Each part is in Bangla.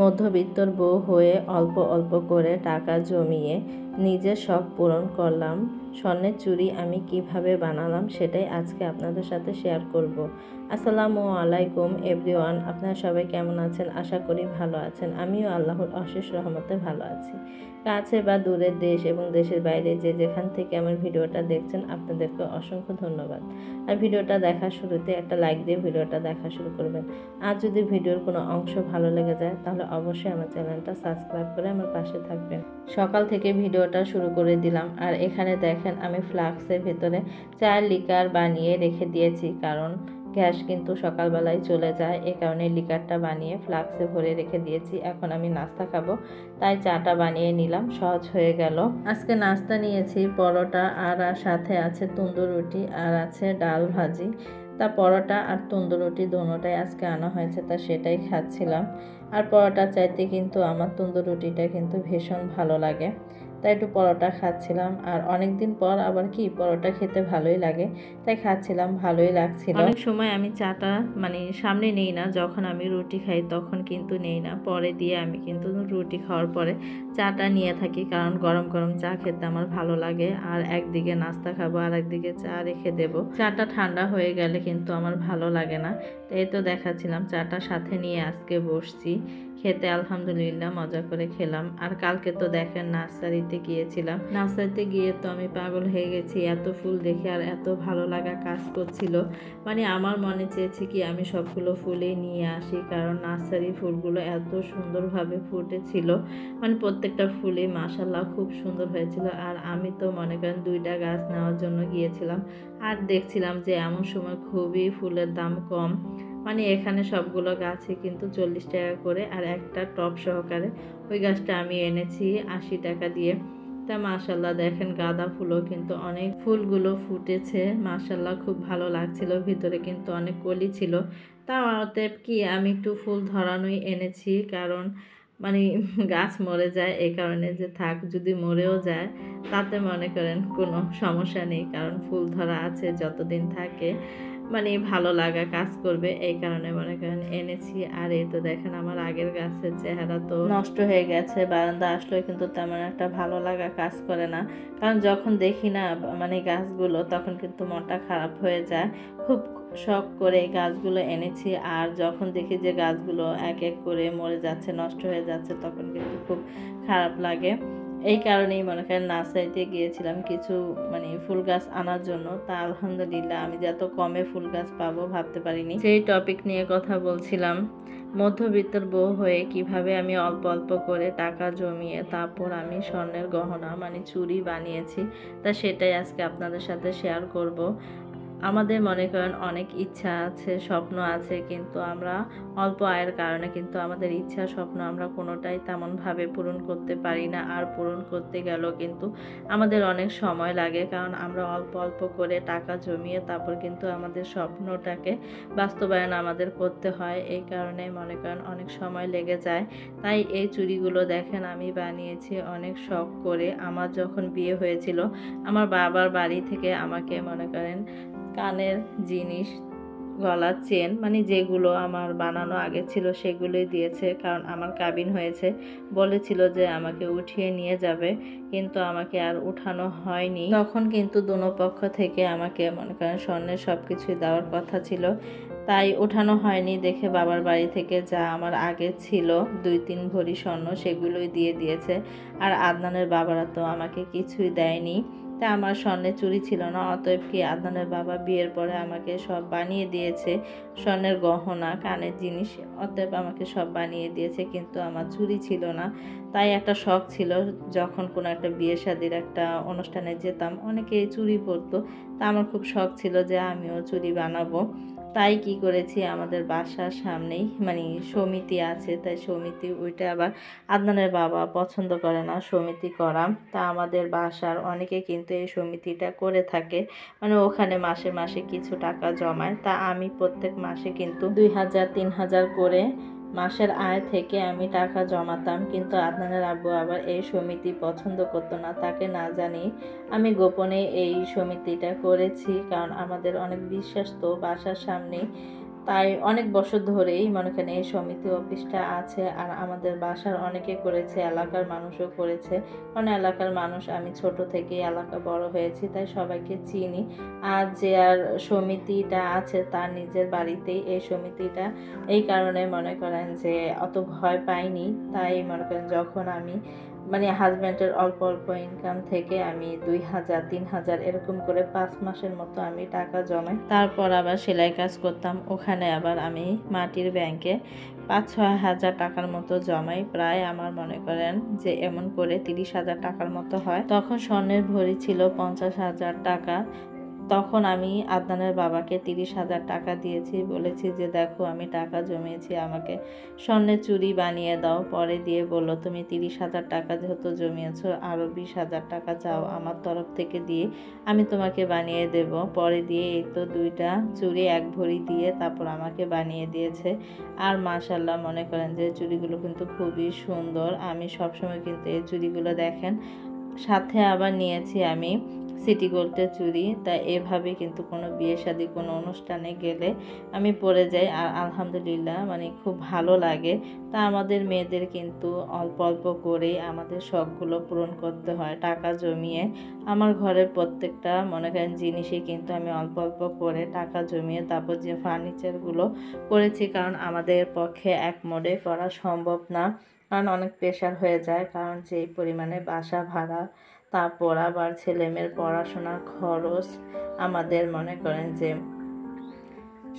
মধ্যবিত্তর বউ হয়ে অল্প অল্প করে টাকা জমিয়ে নিজের শখ পূরণ করলাম। স্বর্ণের চুড়ি আমি কিভাবে বানালাম সেটাই আজকে আপনাদের সাথে শেয়ার করব। আসসালামু আলাইকুম এভরিওয়ান, আপনারা সবাই কেমন আছেন? আশা করি ভালো আছেন। আমিও আল্লাহর অশেষ রহমতে ভালো আছি। কাছে বা দূরের দেশ এবং দেশের বাইরে যে যেখান থেকে আমার ভিডিওটা দেখছেন আপনাদেরকে অসংখ্য ধন্যবাদ। আর ভিডিওটা দেখার শুরুতে একটা লাইক দিয়ে ভিডিওটা দেখা শুরু করবেন। আর যদি ভিডিওর কোনো অংশ ভালো লেগে যায় তাহলে অবশ্যই আমার চ্যানেলটা সাবস্ক্রাইব করে আমার পাশে থাকবেন। সকাল থেকে ভিডিওটা শুরু করে দিলাম। আর এখানে দেখেন আমি ফ্লাক্সের ভেতরে 4 লিটার বানিয়ে রেখে দিয়েছি, কারণ গ্যাস কিন্তু সকালবেলায় চলে যায়, এ কারণে লিকারটা বানিয়ে ফ্লাক্সে ভরে রেখে দিয়েছি। এখন আমি নাস্তা খাবো, তাই চাটা বানিয়ে নিলাম, সহজ হয়ে গেল। আজকে নাস্তা নিয়েছি পরোটা আর সাথে আছে তন্দুর রুটি আর আছে ডাল ভাজি। তা পরোটা আর তন্দুর রুটি দোনোটাই আজকে আনা হয়েছে, তা সেটাই খাচ্ছিলাম। আর পরোটা চাইতে কিন্তু আমার তন্দুর রুটিটা কিন্তু ভীষণ ভালো লাগে, তাই একটু পরোটা খাচ্ছিলাম। আর অনেক দিন পর আবার কি পরোটা খেতে ভালোই লাগে, তাই খাচ্ছিলাম, ভালোই লাগছিল। অনেক সময় আমি চাটা সামনে নেই না, যখন আমি রুটি খাই তখন কিন্তু নেই না, পরে দিয়ে আমি কিন্তু রুটি খাওয়ার পরে চাটা নিয়ে থাকি, কারণ গরম গরম চা খেতে আমার ভালো লাগে। আর একদিকে নাস্তা খাবো আর একদিকে চা রেখে দেব, চাটা ঠান্ডা হয়ে গেলে কিন্তু আমার ভালো লাগে না। এই তো দেখাচ্ছিলাম চাটা সাথে নিয়ে আজকে বসছি খেতে, আলহামদুলিল্লাহ মজা করে খেলাম। আর কালকে তো দেখেন নার্সারিতে গিয়েছিলাম, নার্সারিতে গিয়ে তো আমি পাগল হয়ে গেছি, এত ফুল দেখে আর এত ভালো লাগা কাজ করছিল। আমার মনে চেয়েছে কি আমি সবগুলো ফুলেই নিয়ে আসি, কারণ নার্সারি ফুলগুলো এত সুন্দরভাবে ফুটেছিল, প্রত্যেকটা ফুলই মাশাআল্লাহ খুব সুন্দর হয়েছিল। আর আমি তো মনে করেন 2টা গাছ নেওয়ার জন্য গিয়েছিলাম, আর দেখছিলাম যে এমন সময় খুবই ফুলের দাম কম, এখানে সবগুলো গাছে কিন্তু 40 টাকা করে, আর একটা টব সহকারে ওই গাছটা আমি এনেছি 80 টাকা দিয়ে। তা মাশাআল্লাহ দেখেন গাঁদা ফুলও কিন্তু অনেক ফুলগুলো ফুটেছে, মাশাআল্লাহ খুব ভালো লাগছিল। ভিতরে কিন্তু অনেক কলি ছিল, তা অতএব কি আমি একটু ফুল ধরানোই এনেছি, কারণ গাছ মরে যায়, এই কারণে যে থাক, যদি মরেও যায় তাতে মনে করেন কোনো সমস্যা নেই, কারণ ফুল ধরা আছে যতদিন থাকে ভালো লাগা কাজ করবে, এই কারণে মনে করেন এনেছি। আর এই তো দেখেন আমার আগের গাছের চেহারা তো নষ্ট হয়ে গেছে, বারান্দা আসলেও কিন্তু তেমন একটা ভালো লাগা কাজ করে না, কারণ যখন দেখি না গাছগুলো তখন কিন্তু মনটা খারাপ হয়ে যায়। খুব শখ করে গাছগুলো এনেছি, আর যখন দেখি যে গাছগুলো এক এক করে মরে যাচ্ছে, নষ্ট হয়ে যাচ্ছে, তখন কিন্তু খুব খারাপ লাগে। এই কারণেই মনে করেন নার্সারিতে গিয়েছিলাম কিছু ফুল গাছ আনার জন্য। তা আলহামদুলিল্লাহ আমি যে এত কমে ফুল গাছ পাবো ভাবতে পারিনি। সেই টপিক নিয়ে কথা বলছিলাম, মধ্যবিত্তর বউ হয়ে কিভাবে আমি অল্প অল্প করে টাকা জমিয়ে তারপর আমি স্বর্ণের গহনা চুড়ি বানিয়েছি, তা সেটাই আজকে আপনাদের সাথে শেয়ার করব। আমাদের মনে করেন অনেক ইচ্ছা আছে, স্বপ্ন আছে, কিন্তু আমরা অল্প আয়ের কারণে কিন্তু আমাদের ইচ্ছা স্বপ্ন আমরা কোনোটাই তেমনভাবে পূরণ করতে পারি না। আর পূরণ করতে গেলেও কিন্তু আমাদের অনেক সময় লাগে, কারণ আমরা অল্প অল্প করে টাকা জমিয়ে তারপর কিন্তু আমাদের স্বপ্নটাকে বাস্তবায়ন আমাদের করতে হয়, এই কারণে মনে করেন অনেক সময় লেগে যায়। তাই এই চুড়িগুলো দেখেন আমি বানিয়েছি অনেক শখ করে। আমার যখন বিয়ে হয়েছিল আমার বাবার বাড়ি থেকে আমাকে মনে করেন কানের জিনিস, গলার চেন যেগুলো আমার বানানো আগে ছিল সেগুলোই দিয়েছে, কারণ আমার কাবিন হয়েছে, বলেছিল যে আমাকে উঠিয়ে নিয়ে যাবে, কিন্তু আমাকে আর উঠানো হয়নি। তখন কিন্তু দোনো পক্ষ থেকে আমাকে মনে করেন স্বর্ণের সব কিছুই দেওয়ার কথা ছিল, তাই ওঠানো হয়নি দেখে বাবার বাড়ি থেকে যা আমার আগে ছিল 2-3 ভরি স্বর্ণ সেগুলোই দিয়ে দিয়েছে। আর আদনানের বাবারা তো আমাকে কিছুই দেয়নি, তা আমার স্বর্ণের চুড়ি ছিল না, অতএব কি আদনানের বাবা বিয়ের পরে আমাকে সব বানিয়ে দিয়েছে, স্বর্ণের গহনা, কানের জিনিস, অতএব আমাকে সব বানিয়ে দিয়েছে, কিন্তু আমার চুড়ি ছিল না। তাই একটা শখ ছিল, যখন কোনো একটা বিয়ে শাদির একটা অনুষ্ঠানে যেতাম অনেকেই চুড়ি পরতো, তা আমার খুব শখ ছিল যে আমিও চুড়ি বানাবো। তাই কি করেছি, আমাদের বাসার সামনেই সমিতি আছে, তাই সমিতি ওইটা আবার আদনানের বাবা পছন্দ করে না সমিতি করা, তা আমাদের বাসার অনেকে কিন্তু এই সমিতিটা করে থাকে, ওখানে মাসে মাসে কিছু টাকা জমায়। তা আমি প্রত্যেক মাসে কিন্তু 2000-3000 করে মাসের আয় থেকে আমি টাকা জমাতাম, কিন্তু আদনানের আব্বু আবার এই সমিতি পছন্দ করতো না, তাকে না জানি আমি গোপনে এই সমিতিটা করেছি, কারণ আমাদের অনেক বিশ্বাস তো বাসার সামনে তাই অনেক বছর ধরেই মনে করেন এই সমিতি অফিসটা আছে, আর আমাদের বাসার অনেকে করেছে, এলাকার মানুষও করেছে। কারণ এলাকার মানুষ, আমি ছোট থেকে এলাকা বড় হয়েছি, তাই সবাইকে চিনি। আর যে আর সমিতিটা আছে তার নিজের বাড়িতেই এই সমিতিটা, এই কারণে মনে করেন যে অত ভয় পাইনি। তাই মনে করেন যখন আমি মানে হাজব্যান্ডের অল্প অল্প ইনকাম থেকে আমি 2,000 3,000 এরকম করে 5 মাসের মতো আমি টাকা জমাই, তারপর আবার সেলাই কাজ করতাম। ওখানে আবার আমি মাটির ব্যাংকে 5-6 হাজার টাকার মতো জমাই। প্রায় আমার মনে করেন যে এমন করে 30,000 টাকার মতো হয়। তখন স্বর্ণের ভরি ছিল 50,000 টাকা। তখন আমি আদনানের বাবাকে 30,000 টাকা দিয়েছি, বলেছি যে দেখো আমি টাকা জমিয়েছি, আমাকে স্বর্ণের চুড়ি বানিয়ে দাও। পরে দিয়ে বললো তুমি 30,000 টাকা যেহেতু জমিয়েছো, আরও 20,000 টাকা চাও আমার তরফ থেকে দিয়ে আমি তোমাকে বানিয়ে দেব। পরে দিয়ে এই তো 2টা চুড়ি 1 ভরি দিয়ে তারপর আমাকে বানিয়ে দিয়েছে। আর মাশাল্লাহ মনে করেন যে চুড়িগুলো কিন্তু খুবই সুন্দর। আমি সবসময় কিন্তু এই চুড়িগুলো দেখেন, সাথে আবার নিয়েছি আমি সিটি গোল্ডের চুড়ি। তাই এভাবে কিন্তু কোনো বিয়ে শাদী কোনো অনুষ্ঠানে গেলে আমি পরে যাই, আর আলহামদুলিল্লাহ মানে খুব ভালো লাগে। তা আমাদের মেয়েদের কিন্তু অল্প অল্প করে আমাদের শখগুলো পূরণ করতে হয় টাকা জমিয়ে। আমার ঘরের প্রত্যেকটা মনে করেন জিনিসই কিন্তু আমি অল্প অল্প করে টাকা জমিয়ে তারপর যে ফার্নিচারগুলো করেছি, কারণ আমাদের পক্ষে এক মোড়ে করা সম্ভব না, কারণ অনেক প্রেশার হয়ে যায়। কারণ যেই পরিমাণে বাসা ভাড়া, তারপর আবার ছেলেমেয়ের পড়াশোনার খরচ, আমাদের মনে করেন যে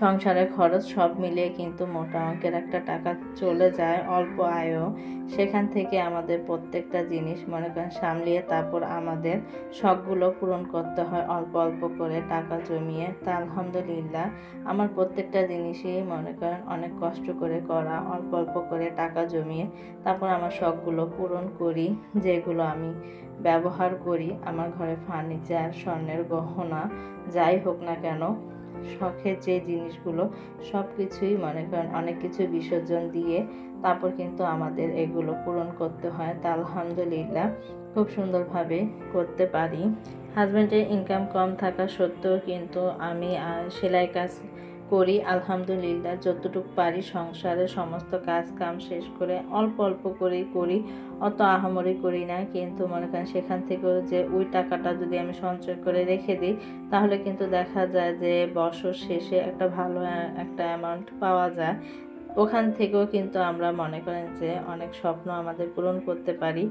সংসারের খরচ সব মিলিয়ে কিন্তু মোটা অঙ্কের একটা টাকা চলে যায় অল্প আয়ও। সেখান থেকে আমাদের প্রত্যেকটা জিনিস মনে করেন সামলিয়ে তারপর আমাদের শখগুলো পূরণ করতে হয় অল্প অল্প করে টাকা জমিয়ে। তা আলহামদুলিল্লাহ আমার প্রত্যেকটা জিনিসই মনে করেন অনেক কষ্ট করে করা, অল্প অল্প করে টাকা জমিয়ে তারপর আমার শখগুলো পূরণ করি, যেগুলো আমি ব্যবহার করি আমার ঘরে ফার্নিচার, স্বর্ণের গহনা, যাই হোক না কেন, শখের যে জিনিসগুলো সব কিছুই মনে করেন অনেক কিছু বিসর্জন দিয়ে তারপর কিন্তু আমাদের এগুলো পূরণ করতে হয়। তা আলহামদুলিল্লাহ খুব সুন্দরভাবে করতে পারি। হাজব্যান্ডের ইনকাম কম থাকা সত্ত্বেও কিন্তু আমি সেলাই কাজ করি আলহামদুলিল্লাহ। যতটুকু পারি সংসারের সমস্ত কাজ কাম শেষ করে অল্প অল্প করেই করি, অত আহামরি করি না। কিন্তু মনে করেন সেখান থেকেও যে ওই টাকাটা যদি আমি সঞ্চয় করে রেখে দিই, তাহলে কিন্তু দেখা যায় যে বছর শেষে একটা ভালো একটা অ্যামাউন্ট পাওয়া যায়। ওখান থেকেও কিন্তু আমরা মনে করেন যে অনেক স্বপ্ন আমাদের পূরণ করতে পারি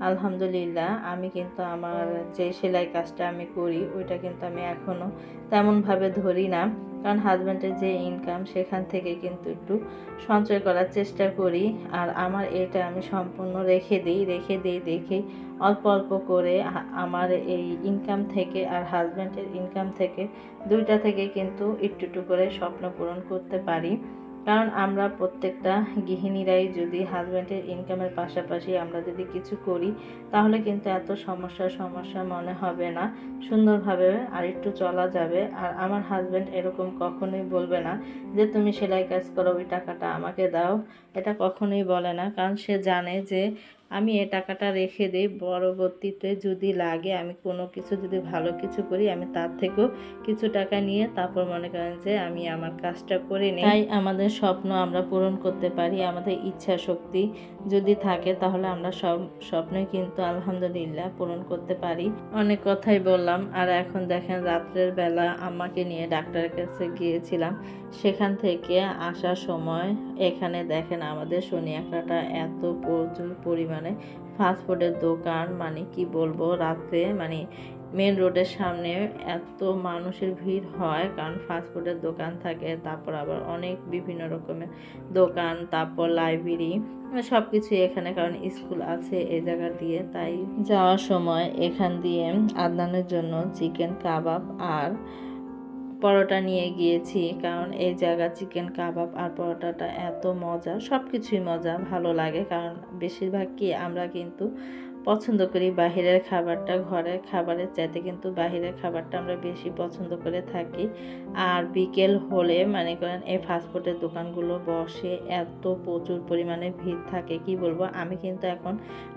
আলহামদুলিল্লাহ। আমি কিন্তু আমার যে সেলাই কাজটা আমি করি ওইটা কিন্তু আমি এখনও তেমনভাবে ধরি না, কারণ হাজব্যান্ডের যে ইনকাম সেখান থেকে কিন্তু একটু সঞ্চয় করার চেষ্টা করি। আর আমার এটা আমি সম্পূর্ণ রেখে দিই দেখে অল্প অল্প করে আমার এই ইনকাম থেকে আর হাজব্যান্ডের ইনকাম থেকে, দুইটা থেকে কিন্তু একটু একটু করে স্বপ্ন পূরণ করতে পারি। কারণ আমরা প্রত্যেকটা গৃহিণীরাই যদি হাজব্যান্ডের ইনকামের পাশাপাশি আমরা যদি কিছু করি, তাহলে কিন্তু এত সমস্যা মনে হবে না, সুন্দরভাবে আর একটু চলা যাবে। আর আমার হাজব্যান্ড এরকম কখনোই বলবে না যে তুমি সেলাই কাজ করো ওই টাকাটা আমাকে দাও, এটা কখনোই বলে না। কারণ সে জানে যে আমি এ টাকাটা রেখে দিই, পরবর্তীতে যদি লাগে আমি কোনো কিছু যদি ভালো কিছু করি আমি তার থেকেও কিছু টাকা নিয়ে তারপর মনে করেন যে আমি আমার কাজটা করে নিই। তাই আমাদের স্বপ্ন আমরা পূরণ করতে পারি, আমাদের ইচ্ছা শক্তি যদি থাকে তাহলে আমরা সব স্বপ্নই কিন্তু আলহামদুলিল্লাহ পূরণ করতে পারি। অনেক কথাই বললাম। আর এখন দেখেন রাত্রের বেলা আম্মাকে নিয়ে ডাক্তারের কাছে গিয়েছিলাম, সেখান থেকে আসার সময় এখানে দেখেন আমাদের শনিয়াখাটা এত প্রচুর পরিমাণে ফাস্টফুডের দোকান, মানে কি বলবো, রাত্রে মানে মেন রোডের সামনে এত মানুষের ভিড় হয়, কারণ ফাস্টফুডের দোকান থাকে, তারপর আবার অনেক বিভিন্ন রকমের দোকান, তারপর লাইব্রেরি, সব কিছুই এখানে, কারণ স্কুল আছে এই জায়গা দিয়ে। তাই যাওয়ার সময় এখান দিয়ে আদনানের জন্য চিকেন কাবাব আর পরোটা নিয়ে গিয়েছি, কারণ এই জায়গা চিকেন কাবাব আর পরোটাটা এত মজা, সব কিছুই মজা ভালো লাগে। কারণ বেশিরভাগ কি আমরা কিন্তু পছন্দ করি বাহিরের খাবারটা, ঘরের খাবারের চাইতে কিন্তু বাহিরের খাবারটা আমরা বেশি পছন্দ করে থাকি। আর বিকেল হলে মনে করেন এই ফাস্টফুডের দোকানগুলো বসে, এত প্রচুর পরিমাণে ভিড় থাকে কি বলবো। আমি কিন্তু এখন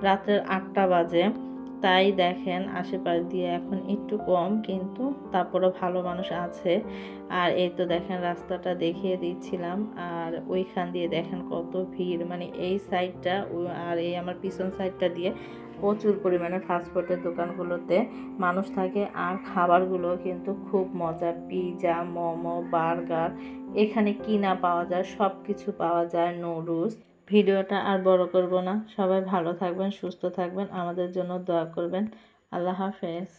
রাত্রের 8টা বাজে, তাই দেখেন আশেপাশ দিয়ে এখন একটু কম, কিন্তু তারপরও ভালো মানুষ আছে। আর এই তো দেখেন রাস্তাটা দেখিয়ে দিচ্ছিলাম, আর ওইখান দিয়ে দেখেন কত ভিড়, মানে এই সাইডটা আর এই আমার পিছন সাইডটা দিয়ে প্রচুর পরিমাণে ফাস্টফুডের দোকানগুলোতে মানুষ থাকে। আর খাবারগুলো কিন্তু খুব মজা, পিৎজা, মোমো, বার্গার, এখানে কি না পাওয়া যায় সব কিছু পাওয়া যায়, নুডলস। ভিডিওটা আর বড় করব না, সবাই ভালো থাকবেন, সুস্থ থাকবেন, আমাদের জন্য দোয়া করবেন। আল্লাহ হাফেজ।